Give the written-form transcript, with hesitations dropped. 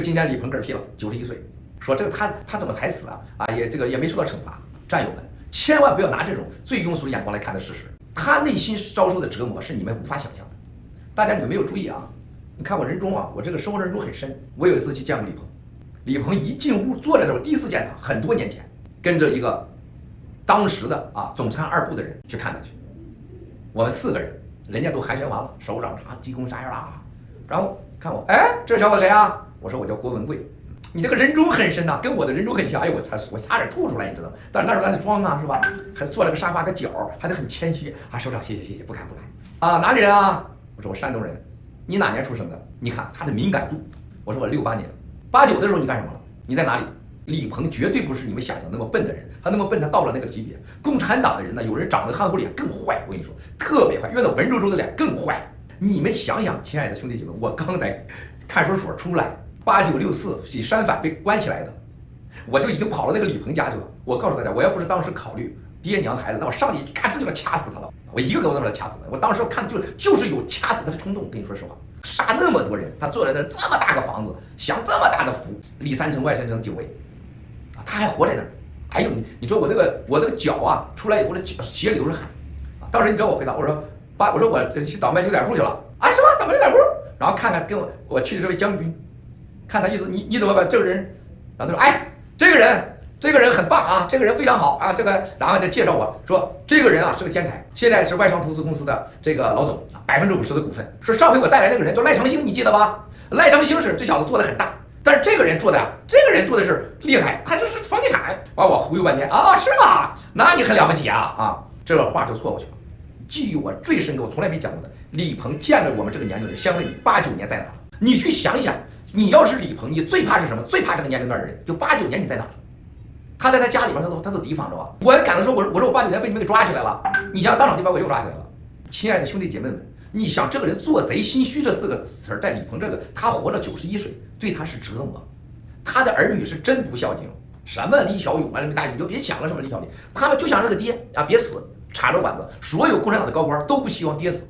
今天李鹏嗝屁了，91岁，说这个他怎么才死啊？也没受到惩罚。战友们，千万不要拿这种最庸俗的眼光来看待事实。他内心遭受的折磨是你们无法想象的。大家你们没有注意啊？你看我人中啊，我这个生活人中很深。我有一次去见过李鹏，李鹏一进屋坐在那儿，我第一次见他，很多年前，跟着一个当时的总参2部的人去看他去。我们4个人，人家都寒暄完了，首长啥鸡公啥样啦，然后看我，哎，这小伙谁啊？我说我叫郭文贵。你这个人中很深呐，跟我的人中很像。哎，我差点吐出来，你知道吗？但是那时候咱得装啊，是吧？还坐了个沙发个角，还得很谦虚啊。首长，谢谢，不敢啊。哪里人啊？我说我山东人。你哪年出生的？你看他的敏感度。我说我68年，89的时候你干什么了？你在哪里？李鹏绝对不是你们想象那么笨的人，他那么笨，他到不了那个级别。共产党的人呢，有人长得憨厚脸更坏，我跟你说，特别坏，越那文绉绉的脸更坏。你们想想，亲爱的兄弟姐妹，我刚才看守所出来，8964以煽反被关起来的，我就已经跑到那个李鹏家去了。我告诉大家，我要不是当时考虑爹娘孩子，那我上去嘎吱就给掐死他了，我一个都把他掐死了。我当时看就是有掐死他的冲动。跟你说实话，杀那么多人，他坐在那这么大个房子，享这么大的福，里3层外3层9位，他还活在那儿。还有你说我那个脚啊，出来以后的鞋里都是汗啊。当时你知道我回答，我说爸，我说我去倒卖牛仔裤去了啊，什么倒卖牛仔裤？然后看看跟我去的这位将军，看他意思，你怎么把这个人？然后他说，哎，这个人很棒啊，这个人非常好啊，然后就介绍我说，这个人啊是个天才，现在是外商投资公司的这个老总，50%的股份。说上回我带来那个人叫赖长兴，你记得吧？赖长兴是这小子做的很大，但是这个人做的是厉害，他这是房地产。把我忽悠半天啊，是吗？那你很了不起啊！这个话就错过去了。记忆我最深刻，我从来没讲过的，李鹏见着我们这个年龄人，先问你89年在哪？你去想一想，你要是李鹏，你最怕是什么？最怕这个年龄段的人，就89年你在哪？他在他家里边，他都提防着我。我敢的说，我说我89年被你们给抓起来了，你想当场就把我又抓起来了。亲爱的兄弟姐妹们，你想这个人做贼心虚这4个词在李鹏这个，他活了91岁，对他是折磨。他的儿女是真不孝敬，什么李小勇啊，大你就别想了，什么李小林，他们就想这个爹啊别死，插着管子。所有共产党的高官都不希望爹死。